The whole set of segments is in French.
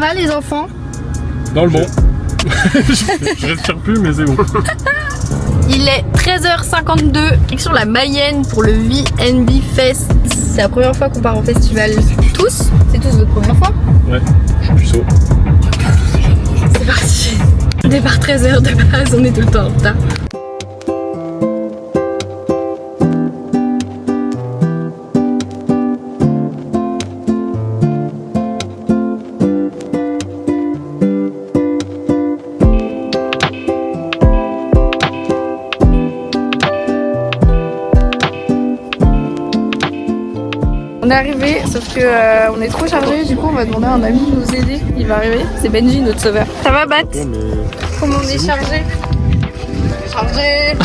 va les enfants? Dans le bon. Je respire plus mais c'est bon. Il est 13h52 sur la Mayenne pour le VNB Fest. C'est la première fois qu'on part en festival tous. C'est tous votre première fois? Ouais, je suis puceau. C'est parti. Départ 13h de base, on est tout le temps en retard. On est arrivé, sauf que on est trop chargé, du coup on va demander à un ami de nous aider. Il va arriver, c'est Benji notre sauveur. Ça va Bat? Comment on est chargé? Chargé.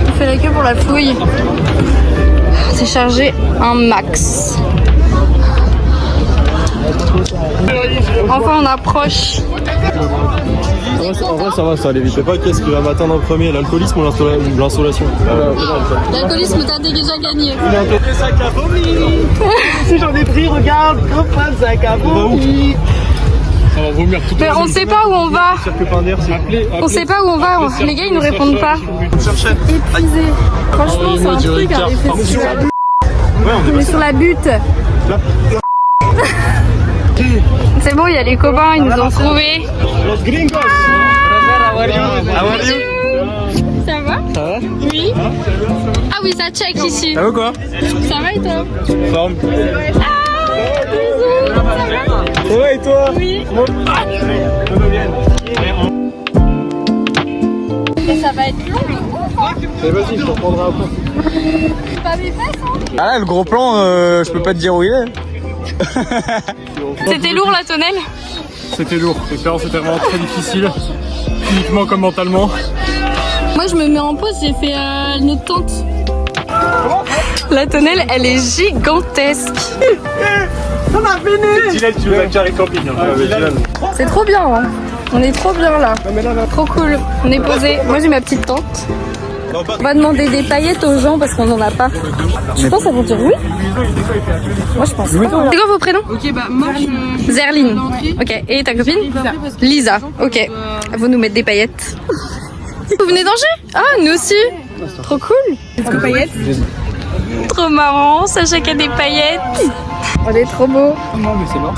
On fait la queue pour la fouille. C'est chargé un max. Enfin on approche. En vrai ça va, ça allait vite. Je sais pas qu'est-ce qui va m'atteindre en premier, l'alcoolisme ou l'insolation. L'alcoolisme t'as déjà gagné. Si j'en ai pris, regarde, gros fan, sac à vomi. Ça va vomir tout. Mais on sait pas où on va. On sait pas où on va. Les gars ils nous répondent pas. Épuisé. Franchement c'est un truc à festival. On est sur la butte. C'est bon, il y a les copains, ils nous ont trouvés. Los gringos. Ça va? Ça va? Oui. Ah oui, ça check ici. Ça va quoi? Ça va et toi? Forme. Ah, bisous. Ça va? Ça va et toi? Oui. Et ça va être long le coup. Vas-y, je te reprendrai après. C'est pas mes fesses, hein? Ah là, le gros plan, je peux pas te dire où il est. C'était lourd la tonnelle? C'était lourd, l'expérience était vraiment très difficile, physiquement comme mentalement. Moi je me mets en pause, j'ai fait notre tente. La tonnelle elle est gigantesque. On a fini! Dylan, tu veux carré camping. C'est trop bien hein. On est trop bien là. Trop cool. On est posé. Moi j'ai ma petite tente. On va demander des paillettes aux gens parce qu'on en a pas. Je pense qu'ils vont dire oui. Moi je pense. C'est quoi vos prénoms? Ok, bah moi je. Zerline. Ok. Et ta copine? Lisa. Ok. Vous nous mettre des paillettes. Vous venez d'Angers? Ah, nous aussi. Trop cool. Des paillettes. Trop marrant. Sacha qui a des paillettes. On est trop beau. Non, mais c'est mort.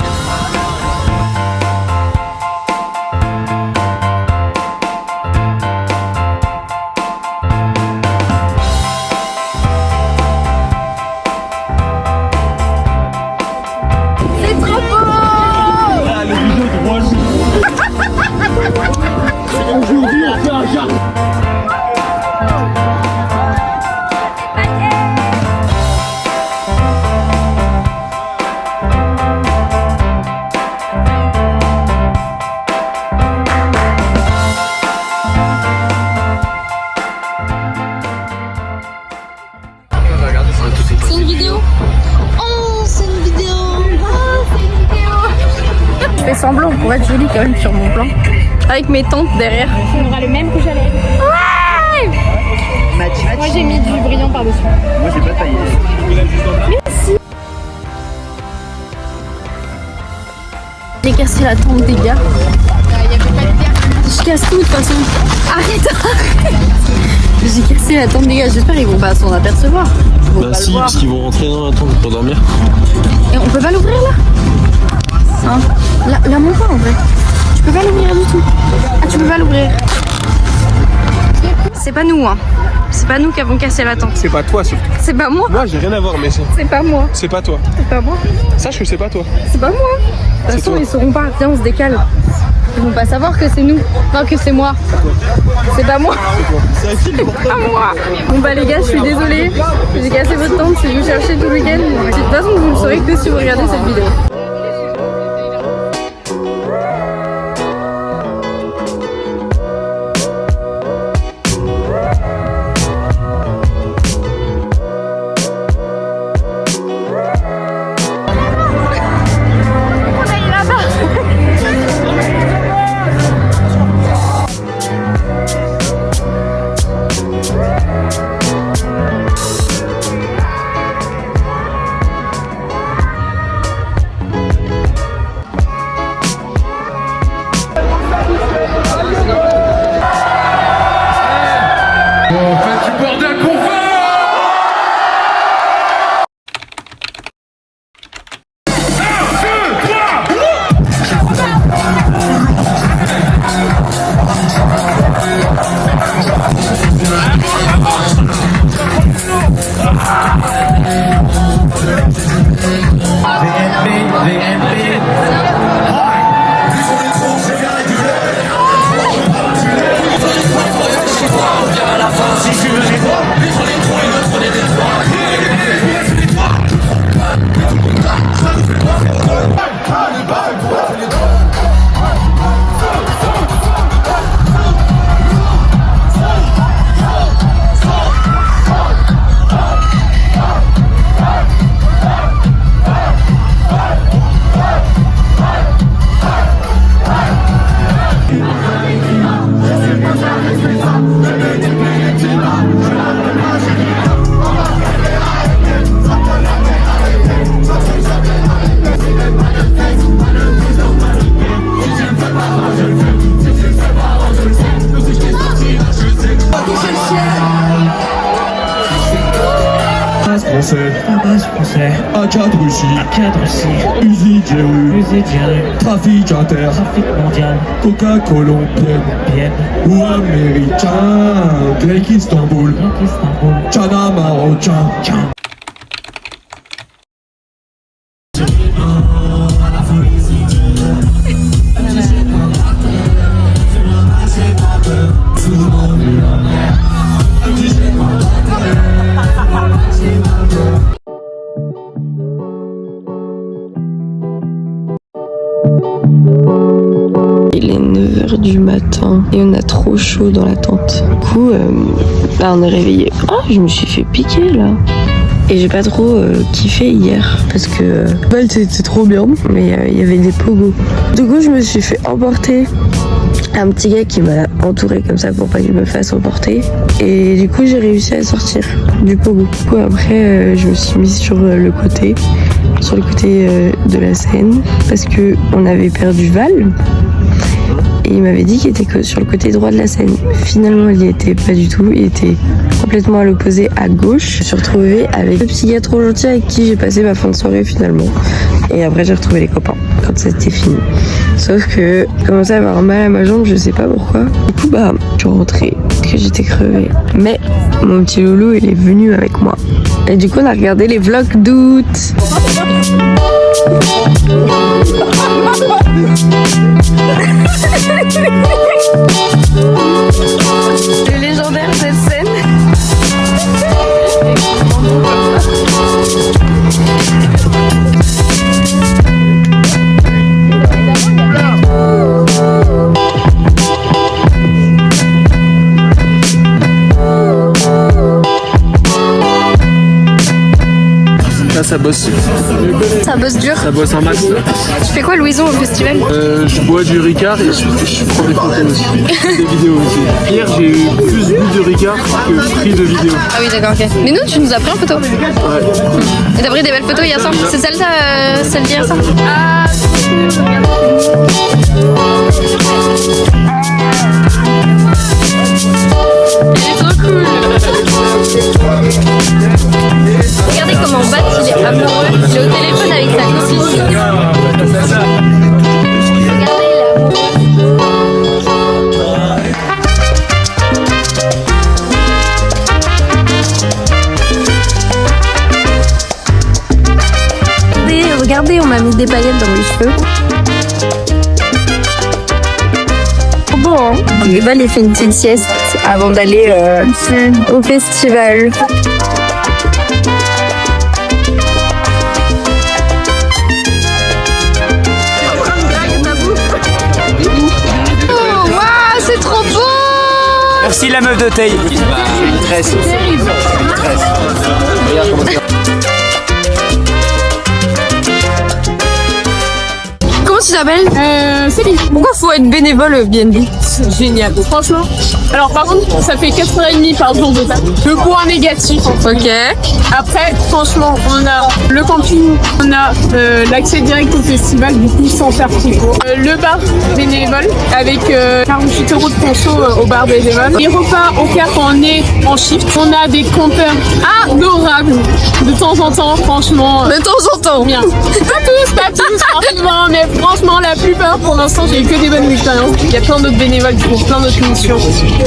Aujourd'hui on fait un jardin. C'est une vidéo. Oh, c'est une vidéo. Oh, c'est une vidéo. Je fais semblant pour être jolie quand même sur mon plan. Avec mes tantes derrière. On aura le même rouge à lèvres. Ouais. Moi j'ai mis du brillant par-dessus. Moi j'ai pas taillé. Merci. J'ai cassé la tente des gars. Je casse tout de toute façon. Arrête. J'ai cassé la tente des gars. J'espère qu'ils vont pas s'en apercevoir. Ils vont pas le voir. Parce qu'ils vont rentrer dans la tente pour dormir. Et on peut pas l'ouvrir là? Hein? Là mon pas en vrai. Tu peux pas l'ouvrir du tout. Ah tu peux pas l'ouvrir. C'est pas nous hein. C'est pas nous qui avons cassé la tente. C'est pas toi surtout. C'est pas moi. Moi j'ai rien à voir mais C'est pas moi. c'est pas toi. C'est pas moi. Sache que c'est pas toi. C'est pas moi. De toute façon toi. ils sauront pas. Viens on se décale. Ils vont pas savoir que c'est nous. Non que c'est moi. C'est pas moi. C'est qui Pas moi. Bon bah les gars je suis désolée. J'ai cassé votre tente. Je vais vous chercher tout le week-end. De toute façon vous le saurez que si vous regardez cette vidéo. bordel qu'on fait. Français, à cadre aussi, usine trafic inter, trafic mondial, Coca-Colombienne, ou américain, grec Istanbul, Tchana marocain. Il est 9h du matin et on a trop chaud dans la tente. Du coup, là on est réveillé. Oh, je me suis fait piquer là. Et j'ai pas trop kiffé hier parce que c'était trop bien, mais il y avait des pogos. Du coup, je me suis fait emporter. Un petit gars qui m'a entouré comme ça pour pas que je me fasse emporter. Et du coup, j'ai réussi à sortir du pogo. Du coup, après, je me suis mise sur le côté de la Seine parce que on avait perdu Val. Et il m'avait dit qu'il était que sur le côté droit de la Seine. Finalement, il n'y était pas du tout. Il était complètement à l'opposé, à gauche. Je me suis retrouvée avec le petit gars trop gentil avec qui j'ai passé ma fin de soirée finalement. Et après, j'ai retrouvé les copains quand c'était fini. Sauf que je commençais à avoir mal à ma jambe, je sais pas pourquoi. Du coup, je suis rentrée parce que j'étais crevée. Mais mon petit loulou, il est venu avec moi. Et du coup, on a regardé les vlogs d'août. C'est légendaire cette scène. Là, ça bosse. Ça bosse dur. Ça bosse un max. Tu fais quoi, Louison, au festival? Je bois du Ricard et je prends des photos aussi. Des vidéos aussi. Hier, j'ai eu plus bu de Ricard que pris de vidéos. Ah oui, d'accord, ok. Mais nous, tu nous as pris en photo. Ouais. Et t'as pris des belles photos hier soir. C'est celle d'hier soir. Ah, elle est trop cool. Regardez comment Bat, il est amoureux. Il est au téléphone avec sa copine. Regardez, il est amoureux. Regardez, on m'a mis des paillettes dans les cheveux. Bon, hein. Et Val, il fait une petite sieste avant d'aller au festival. Oh, wow, c'est trop beau! Merci la meuf de taille. Une tresse. Regarde comment tu t'appelles? Céline. Pourquoi faut être bénévole au BNB? Génial. Franchement. Alors par contre, ça fait 4h30 par jour de table. Le point négatif. Ok. Après, franchement, on a le camping, on a l'accès direct au festival, du coup sans faire tricot. Le bar bénévole avec 48 € de conso au bar bénévole. Les repas au cas quand on est en shift. On a des compteurs adorables de temps en temps, franchement. De temps en temps. Bien. Pas tous, forcément, mais franchement, la plupart, pour l'instant, j'ai eu que des bonnes expériences. Il y a plein d'autres bénévoles qui font plein d'autres missions.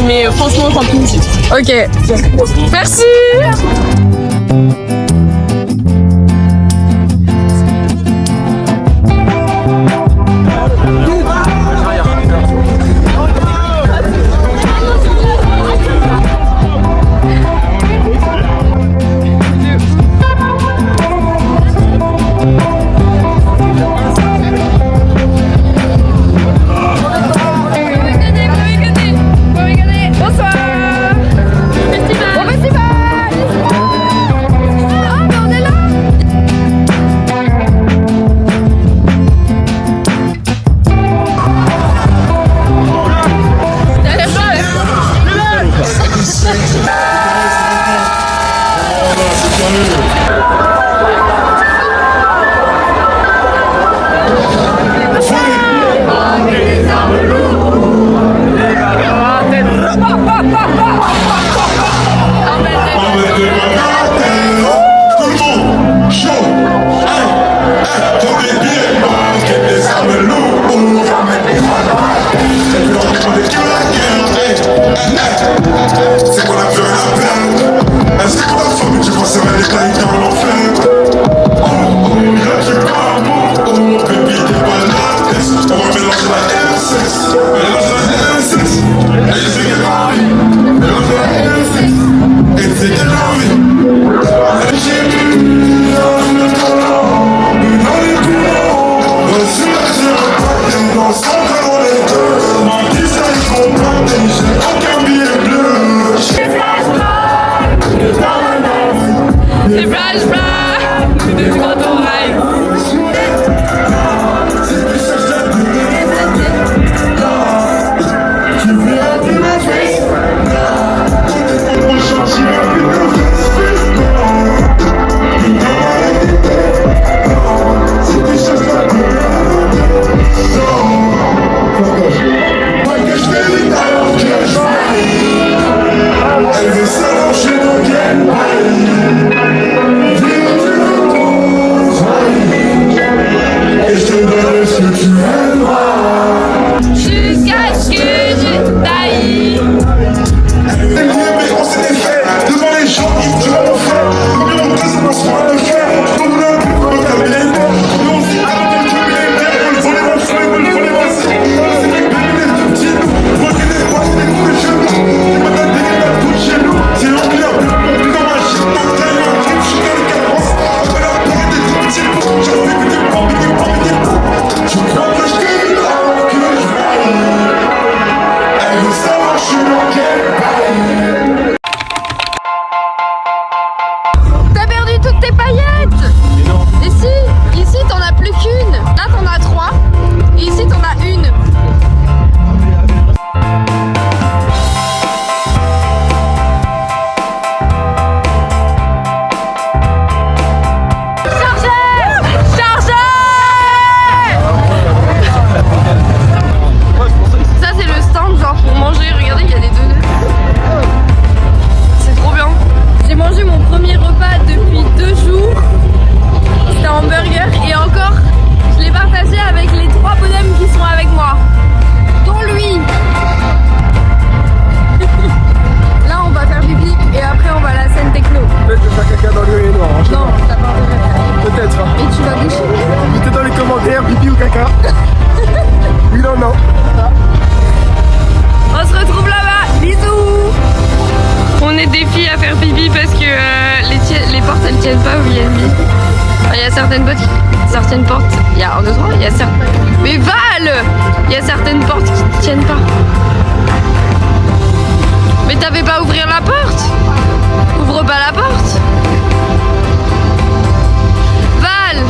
Mais franchement, camping, Ok. Merci. C'est qu'on a plus rien à perdre. Est-ce que la famille tu penses à les cailles dans l'enfer? Oh oh, y'a du bambou. Oh baby, t'es malade. On va mélanger la RSS. Mélanger la RSS. Et c'est quelle envie. Mélanger la RSS. Et c'est quelle envie. J'ai plus dans le talent. Dans les couleurs. Reçu la géographie. Dans son talent les deux. Ma vie ça y comprend. J'ai aucun billet bleu. C'est flashback de quand on ride. Jusqu'à ce que je taille. On s'était fait devant les gens, tu vas le faire. Combien on passe, on se fera le faire. Comme on a pu, on a bien été. Nous on s'y a dans le militaire. On le volait mon feu, on le volait mon si. C'est des bébés, des tout petits. Moi qui les vois, c'est des coups de genoux. C'est pas ta dégueule, la couche chez nous. C'est l'anglais, on peut plus dans ma chute. Dans le taille, on arrive, je suis dans le carrosse. On va leur payer des tout petits pots. J'en fais que des pots, des pots, des pots. Tu crois que je t'ai vu là, que je vais. Elle veut savoir, je suis dans quel bail. T'as perdu toutes tes paillettes. Et si, ici t'en as plus qu'une. Là t'en as 3. Et ici t'en as une. Ça c'est le stand genre pour manger, regardez il y a des donuts. C'est trop bien. J'ai mangé mon premier repas depuis 2 jours. C'était un burger et encore je l'ai partagé avec les 3 bonhommes qui sont avec moi. Dont lui. Là on va faire pipi et après on va à la scène techno. Peut-être que je vais faire caca dans le noir. Non, t'as pas intérêt à faire. Peut-être. Hein. Et tu vas boucher. Mettez dans les commentaires pipi ou caca. Oui, non, non. On se retrouve là-bas, bisous. On est des filles à faire pipi parce que les portes elles tiennent pas au BNB. Il y a certaines portes, il y a 1, 2, 3, il y a certaines... Mais Val, il y a certaines portes qui tiennent pas. Mais t'avais pas à ouvrir la porte. Ouvre pas la porte. Val.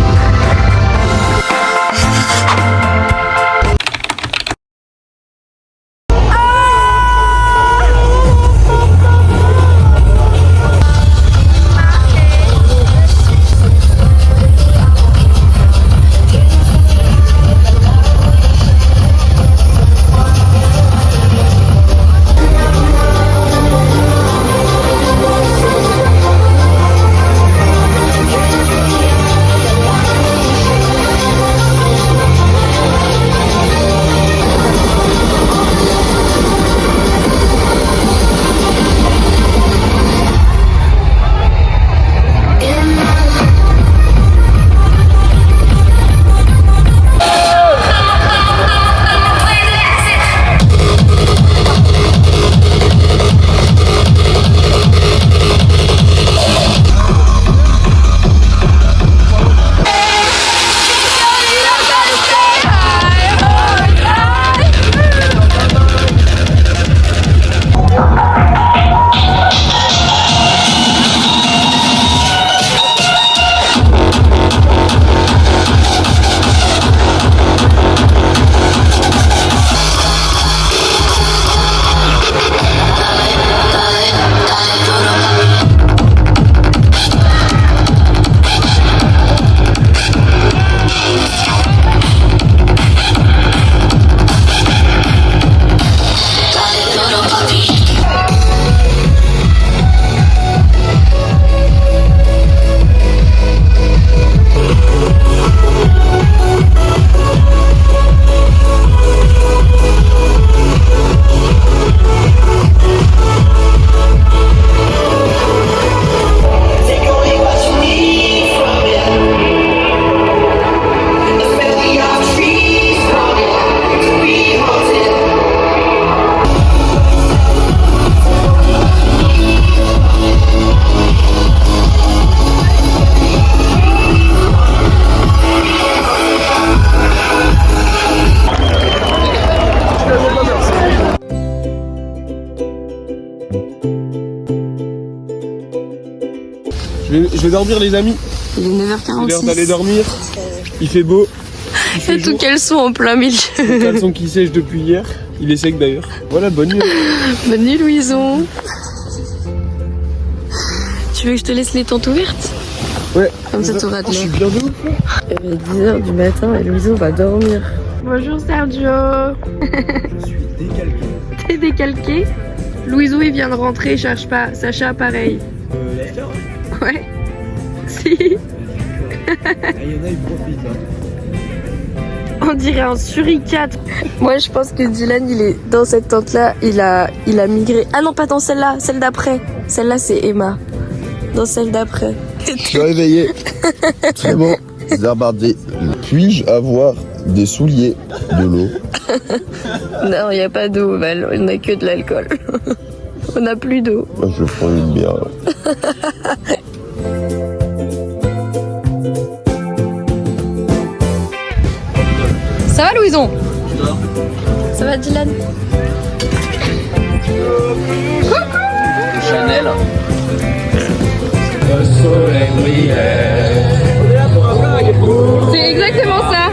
Je vais dormir les amis. Il est J'ai l'air 9h46. d'aller dormir. Il fait beau. Et tout caleçon en plein milieu. Le caleçon qui sèche depuis hier. Il est sec d'ailleurs. Voilà, bonne nuit. Bonne nuit Louison. Tu veux que je te laisse les tentes ouvertes? Ouais. Comme ça t'auras de Je suis l'air. bien de ouf. Il est 10h du matin et Louison va dormir. Bonjour Sergio. Je suis décalqué. T'es décalqué. Louison il vient de rentrer, cherche pas. Sacha pareil. Ouais. Si. Il y en a, ils profitent là. On dirait un suricate. Moi je pense que Dylan il est dans cette tente là, il a migré. Ah non pas dans celle-là, celle d'après. Celle-là c'est Emma. Dans celle d'après. Je suis réveillé. Très bon. Zarbardé. Puis-je avoir des souliers, de l'eau? Non il n'y a pas d'eau Val, on n'a que de l'alcool. On n'a plus d'eau. Je prends une bière. Ça va Louison? Ça va Dylan? Chanel. C'est exactement ça.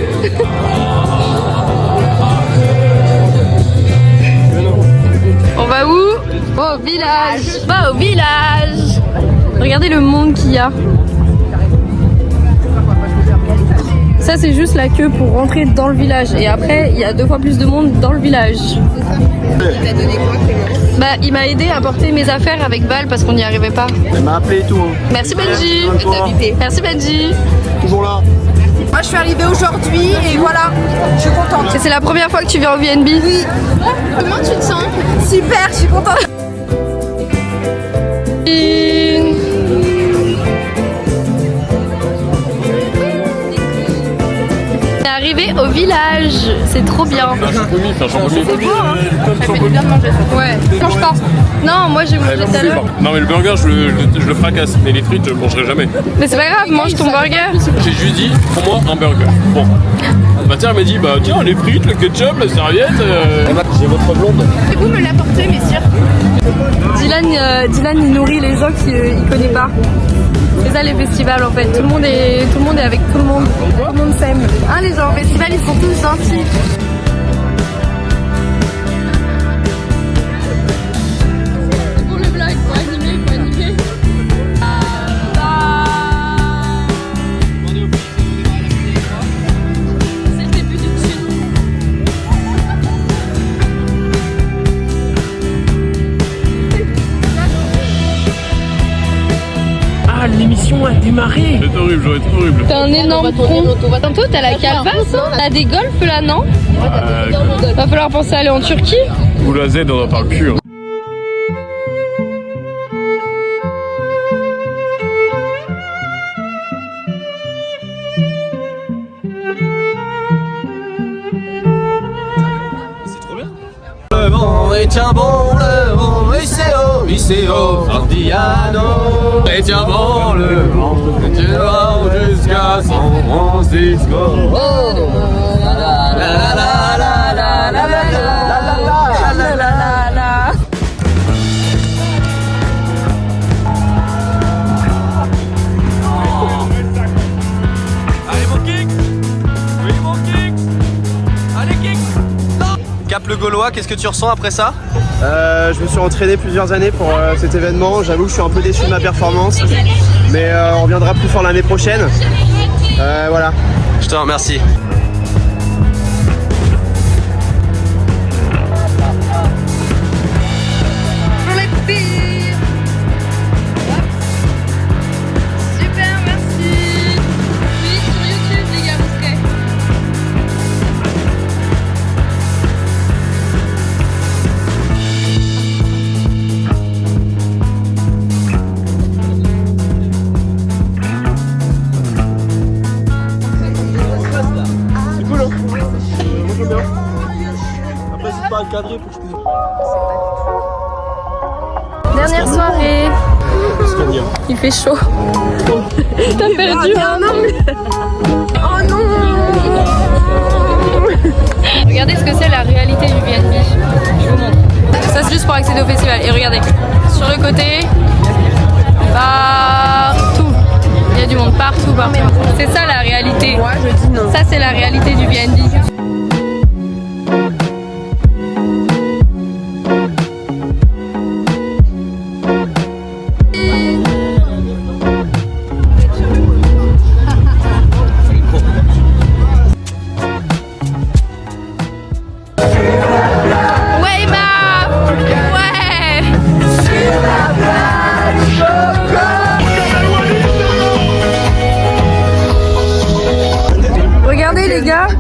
On va où? Au village. Va au village. Regardez le monde qu'il y a. Ça c'est juste la queue pour rentrer dans le village et après il y a 2 fois plus de monde dans le village. Il t'a donné quoi Clémence? Bah il m'a aidé à porter mes affaires avec Val parce qu'on n'y arrivait pas. Elle m'a appelé et tout. Hein. Merci Benji. Merci Benji. Toujours là. Moi je suis arrivée aujourd'hui et voilà, je suis contente. Et c'est la première fois que tu viens au VNB? Oui. Comment tu te sens? Super, je suis contente. Arrivé au village, c'est trop bien. Un champomis, c'est un champomis. C'est beau hein. Ça fait du bien de manger ça. Ouais, mange pas. Non, moi j'ai mangé tout à l'heure. Non mais le burger je le fracasse, mais les frites je mangerai jamais. Mais c'est pas grave, mange ton burger. J'ai juste dit, pour moi un burger. Bon. Bah tiens, elle m'a dit, bah tiens les frites, le ketchup, la serviette. J'ai votre blonde. Vous me l'apportez messieurs. Dylan il nourrit les gens qu'il connaît pas. C'est ça les festivals en fait, tout le monde est avec tout le monde s'aime. Hein les gens au festival ils sont tous gentils. Pour le vlog, faut animer. C'est le début du dessus. Ah, l'émission a démarré. C'est horrible, j'aurais été horrible. T'as un énorme tronc. Tantôt t'as la calvasse, hein. T'as des golfs là non? Va falloir penser à aller en Turquie. Ou la Z on en parle plus. Hein. Le vent est un bon, le vent, Iseo, Sardiano. Et tiens bon, le vent, tu vas jusqu'à San Francisco. La la la la la la la la la la la. Allez mon kick. Oui mon kick. Allez kick. Cap le Gaulois, qu'est-ce que tu ressens après ça? Je me suis entraîné plusieurs années pour cet événement. J'avoue que je suis un peu déçu de ma performance. Mais on reviendra plus fort l'année prochaine. Voilà. Je te remercie. Super, merci. Oui, sur YouTube les gars, vous serez. C'est cool, hein? Moi j'aime bien. Après, c'est pas à cadrer pour que je puisse. Dernière soirée. Il fait chaud. T'as perdu un homme. Oh non. Regardez ce que c'est la réalité du VNB. Je vous montre. Ça c'est juste pour accéder au festival. Et regardez, sur le côté, partout.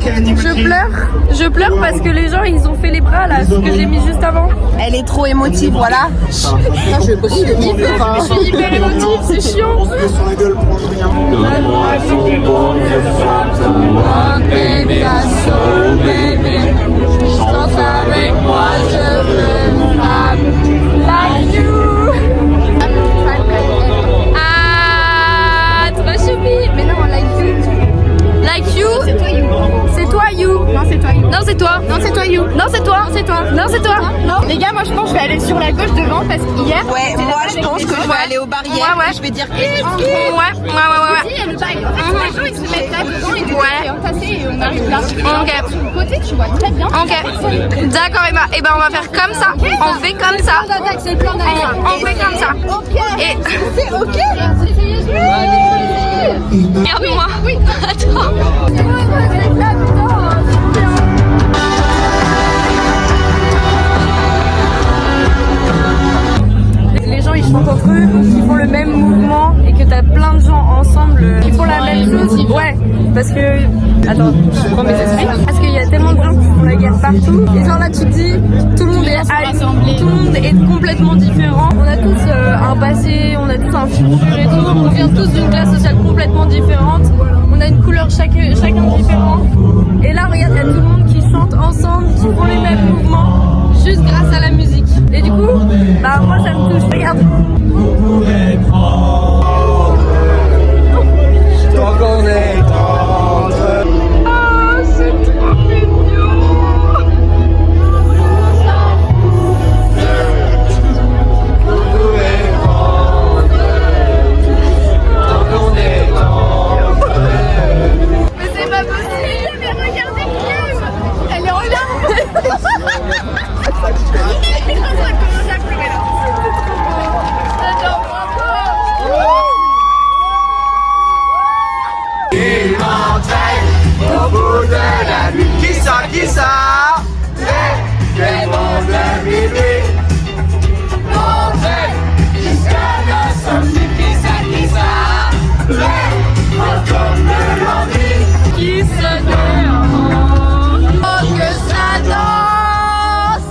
Je pleure parce que les gens ils ont fait les bras là, ce que j'ai mis juste avant. Elle est trop émotive, voilà. Je vais aussi le dire. Je suis hyper émotive, c'est chiant. Chante avec moi, je veux une femme like you. Ah, trop choupi. Mais non, like you. Like you. C'est toi you. Non, c'est toi, You. Non, c'est toi. Non, c'est toi, You. Non, c'est toi. Non, c'est toi. Non, c'est toi. Non. Les gars, moi je pense que je vais aller sur la gauche devant parce qu'hier. Ouais, moi je pense que je vais aller aux barrières Ouais. et je vais dire Ouais. Il y a le bail. En fait, les gens ils se mettent là devant et Ouais. et entassés et on arrive là. Ok. Sur le côté, tu vois très bien. Ok. D'accord, Emma. Et ben on va faire comme ça. On fait comme ça. C'est le plan d'attaque. On fait comme ça. ok. Et C'est ok. regarde-moi. Oui. Attends. Les gens ils chantent entre eux, ils font le même mouvement et que t'as plein de gens ensemble qui font la même chose. Ouais, parce que. Attends, je prends mes esprits. Parce qu'il y a tellement de gens qui font la guerre partout. Et genre là tu te dis, tout le monde est tout le monde est complètement différent. On a tous un passé, on a tous un futur et tout. On vient tous d'une classe sociale complètement différente. On a une couleur chacun différent. Et là regarde, il y a tout le monde qui chante ensemble, qui font les mêmes mouvements, juste grâce à la musique. Et du coup, bah moi ça me touche. Regarde. Tant qu'on est entre. Oh, c'est trop mignon. Mais c'est pas possible. Mais regardez Kim. Elle est en larmes. Qui ça Qui se dérange. Oh que ça danse.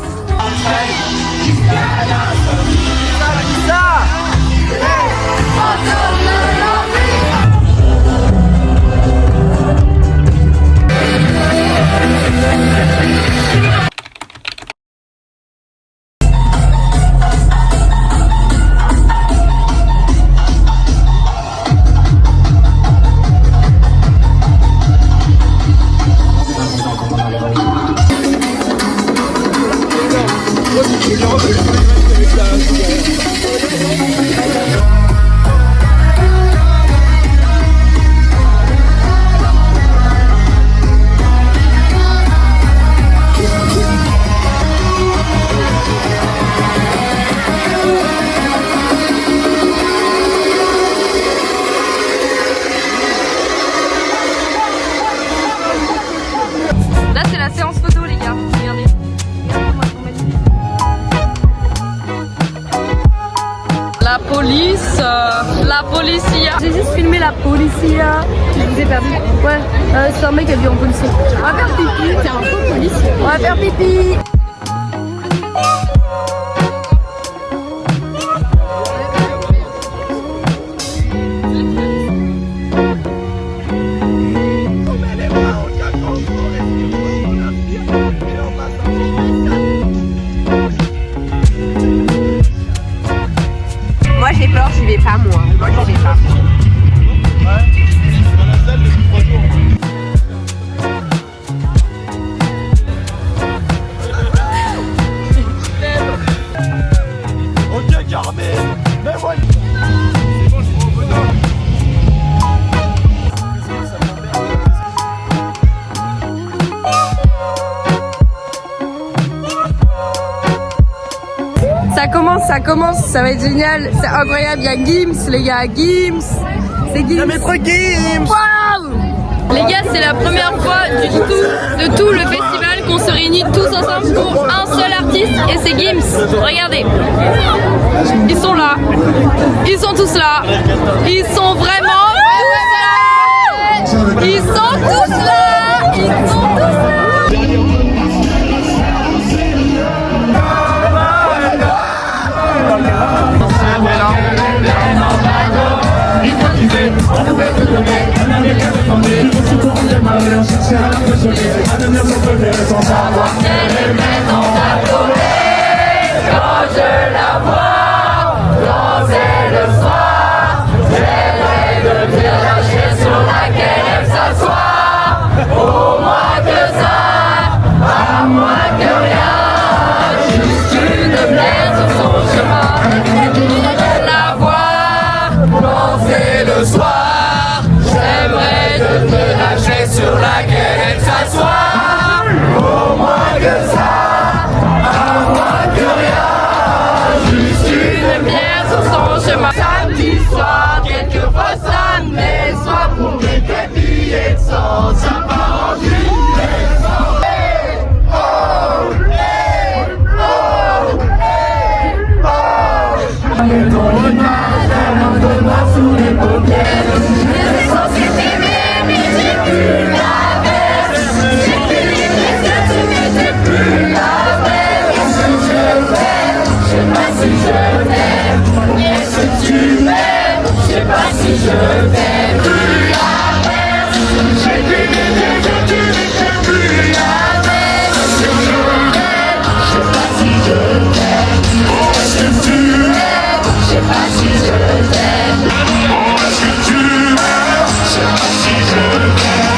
Là c'est la séance photo les gars, regardez. La policia. J'ai juste filmé la policia. Je vous ai perdu. Ouais, c'est un mec qui a vu en policier. On va faire pipi. T'es un faux policier. On va faire pipi. Moi j'ai peur, j'y vais pas moi. Moi j'y vais pas. Ok Carmen, mais moi. Ça commence, ça va être génial, c'est incroyable, il y a Gims les gars, Gims, c'est Gims. Waouh. Les gars, c'est la première fois de tout le festival qu'on se réunit tous ensemble pour un seul artiste et c'est Gims. Regardez, ils sont là, ils sont tous là, ils sont vraiment tous là, ils sont tous là, ils sont à devenir son premier sans savoir qu'elle est maintenant ta collègue. Quand je la vois danser le soir, j'aimerais devenir la chaise sur laquelle elle s'assoit. Au moins que ça, à moins que rien, juste une blague sur son chemin. Je la vois danser le soir, j'aimerais devenir la chaise sur laquelle elle s'assoit. Au moins que ça, à moins que rien, juste une bière sur son chemin. Samedi soir, quelquefois ça me déçoit pour quelques billets de sang, ça part en juillet. Sous les paupières, les essentiels t'aimer, mais j'ai plus la verse. J'ai fini les yeux, tu n'étais plus la vraie. Est-ce que je m'aime? Je sais pas si je t'aime. Est-ce que tu m'aimes? Je sais pas si je t'aime. Plus la verse. J'ai fini les yeux, tu n'étais plus la vraie. Est-ce que je m'aime? Je sais pas si je t'aime. Est-ce que tu m'aimes? Je sais pas si je t'aime.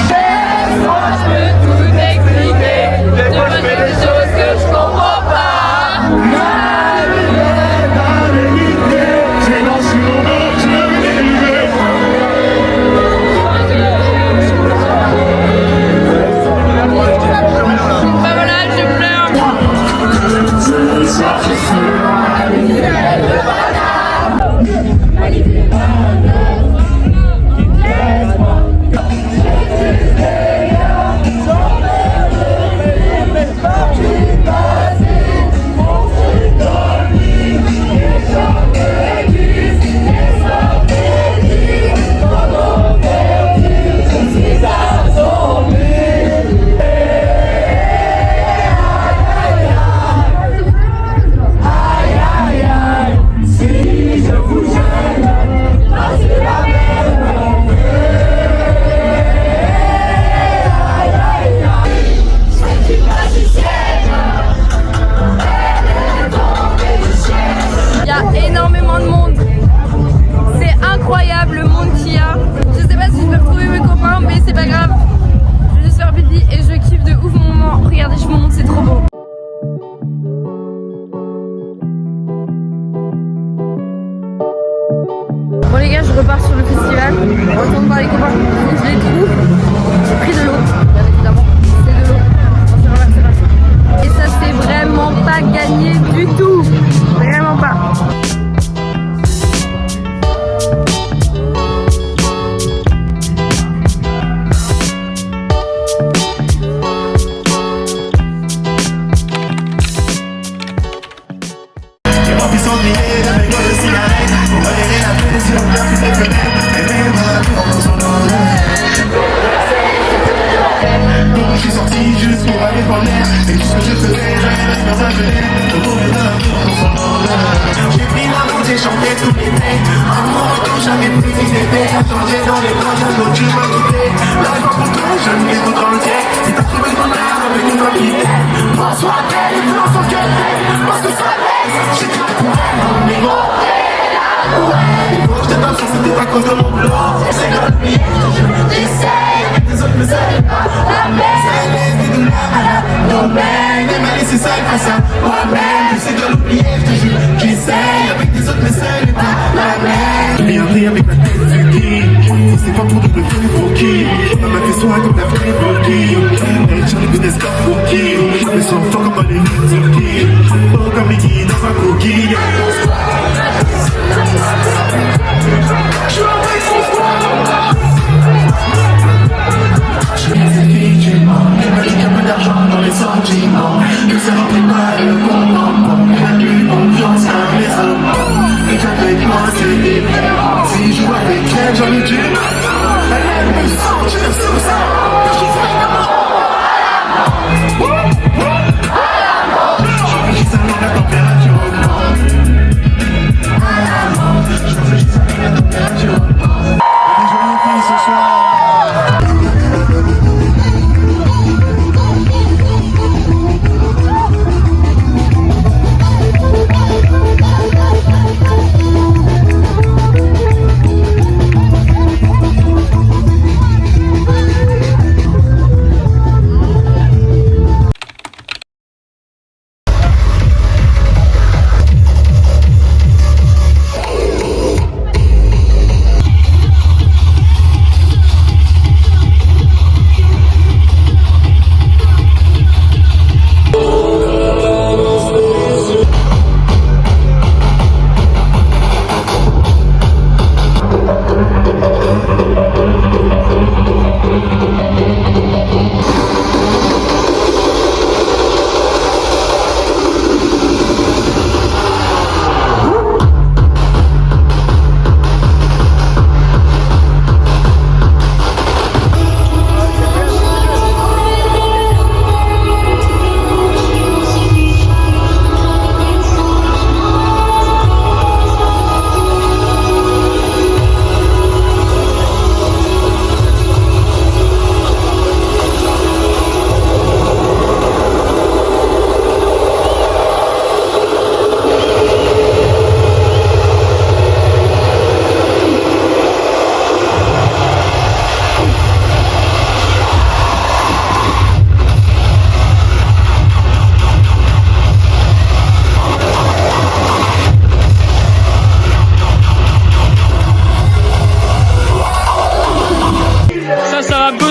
Laisse-moi, je peux tout expliquer. Des fois, je fais des choses que je comprends pas. Ma vie est dans l'unité. J'ai lancé mon nom, je l'ai livré. Bah voilà, je pleure. Ce soir, je suis je repars sur le festival. On retourne voir les copains. Je les trouve. J'ai pris de l'eau, bien évidemment. C'est de l'eau. On s'est renversé là. Et ça, c'est vraiment pas gagné du tout. Vraiment pas. Je suis sorti juste pour aller en l'air. Et tout ce que je faisais, j'allais dans un gelé. J'ai pris la route, j'ai chanté tout l'été. À mon retour, j'avais plus d'idées. À changer dans les bras, j'ai l'autre, tu m'as quitté. Là, je vois pour toi, je ne l'ai pas dans le ciel. Si t'as trouvé ton âme avec une voix qui t'aime, pense-toi qu'elle est plus ensemble qu'elle est. Parce que ça laisse, j'ai craqué pour elle. Mon niveau, ouais. Quand je t'ai pas fait, c'était à cause de mon blog. C'est dans le pied, j'essaye. Les autres ne savent pas la mer. Ça laisse des douleurs à la domaine. Elle m'a laissé seul face à moi-même. J'essaie de l'oublier, je te jure. J'essaye avec des autres, mais seul n'est pas la même. Je viens rire avec la tête du qui. C'est pas pour nous le faire pour qui. On m'a fait soin comme la vraie pour qui. Elle tient les business comme pour qui. Je me sens fort comme les Turquie. Oh, comme les guides dans un coquille. Je suis avec son squad. Je viens effectivement, elle m'a dit qu'il y a peu d'argent dans les sentiments. Que ça remplit pas le compte. Elle a plus confiance qu'un les hommes. Et qu'avec moi c'est différent. Si je joue avec elle, j'en ai du mal. Elle aime me sentir sur ça. Je suis vraiment à la mort. Je réfléchis avec la température augmente. À la mort. Je réfléchis avec la température augmente. Et des jolies filles ce soir.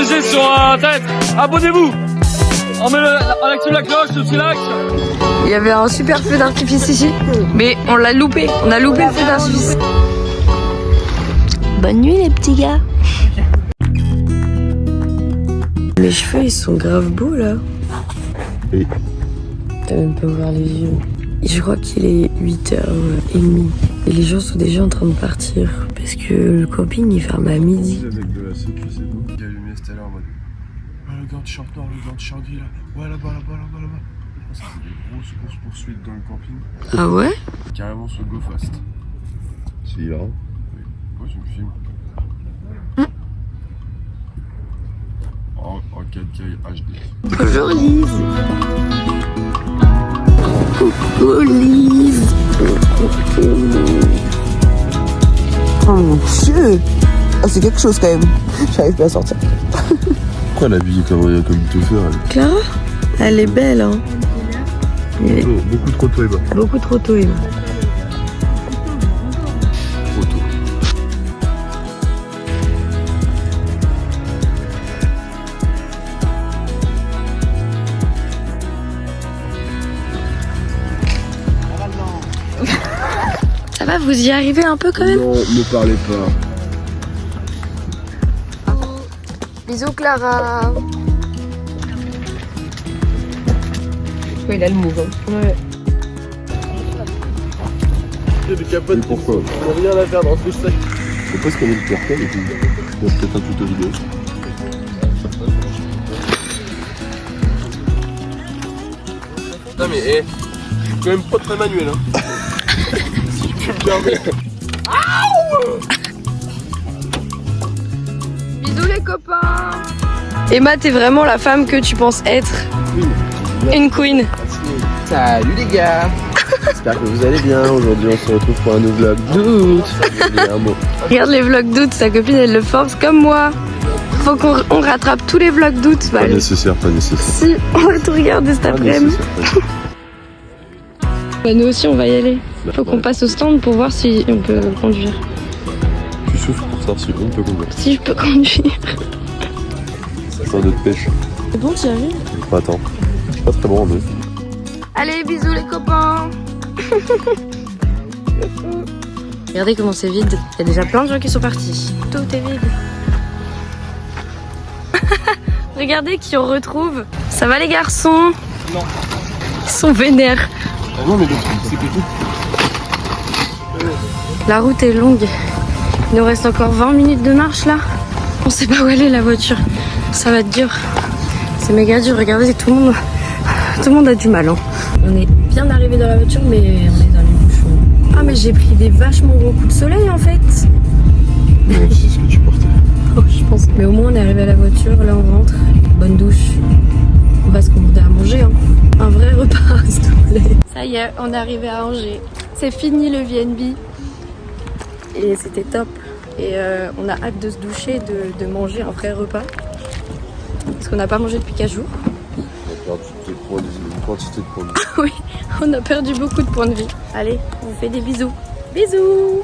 clocher sur la tête. Abonnez-vous. On active la cloche, le silex. Il y avait un super feu d'artifice ici, mais on l'a loupé. On a loupé le feu d'artifice. Bonne nuit les petits gars. Mes cheveux ils sont grave beaux là. Oui. T'as même pas ouvert les yeux. Je crois qu'il est 8h30 et les gens sont déjà en train de partir parce que le camping il ferme à midi. Avec de la sécu, c'est bon. Il y a allumé, c'était là en mode. Ah, le gars de short noir, le gars de short gris là. Ouais, là-bas. Je pense que c'est des grosses courses-poursuites dans le camping. Ah ouais? Carrément sur Go Fast. C'est hilarant. Oui. Ouais, c'est un film. En 4K HD. Bonjour Lise. Coucou Lise. Oh mon dieu. Ah, c'est quelque chose quand même. J'arrive pas à sortir. Pourquoi la vie comme il te fait elle? Clara? Elle est belle hein. Beaucoup trop tôt, Eva. Beaucoup trop tôt Eva. Trop tôt. Ça va, vous y arrivez un peu quand même? Non, ne parlez pas. Bisous Clara. Oui, il a le move. Hein. Ouais. Il y a des capotes. Mais pourquoi? On n'a rien à faire dans ce sac. Faut pas se connaître le perkel et puis il y a peut-être un tuto vidéo. Putain mais je suis quand même pas très manuel hein. Si tu me permets. Bisous les copains. Emma, t'es vraiment la femme que tu penses être. Une queen. Salut les gars. J'espère que vous allez bien. Aujourd'hui on se retrouve pour un nouveau vlog d'août. Regarde les vlogs d'août, sa copine elle le force comme moi. Faut qu'on rattrape tous les vlogs d'août. Pas nécessaire. Si, on va tout regarder cet après-midi. Bah, nous aussi on va y aller. Faut qu'on passe au stand pour voir si on peut conduire. Tu souffles pour savoir si on peut conduire. Si je peux conduire. C'est un autre pêche. C'est bon, tu y arrives? Attends, je suis pas très bon en eux. Allez, bisous les copains. Regardez comment c'est vide. Il y a déjà plein de gens qui sont partis. Tout est vide. Regardez qui on retrouve. Ça va les garçons? Non. Ils sont vénères. Ah non mais le truc c'est que tout. La route est longue. Il nous reste encore 20 minutes de marche là. On sait pas où aller la voiture. Ça va être dur. C'est méga dur. Regardez, tout le monde a du mal. Hein. On est bien arrivé dans la voiture mais on est dans les bouchons. Ah mais j'ai pris des vachement gros coups de soleil en fait. Ouais, c'est ce que tu portais. Oh, je pense. Mais au moins on est arrivé à la voiture. Là on rentre. Bonne douche. On va se commander à manger. Hein. Un vrai repas s'il te plaît. Ça y est, on est arrivé à Angers. C'est fini le VNB. Et c'était top. Et on a hâte de se doucher, de manger un vrai repas. Parce qu'on n'a pas mangé depuis 4 jours. On a perdu une quantité de points de vie. Oui, on a perdu beaucoup de points de vie. Allez, on vous fait des bisous. Bisous!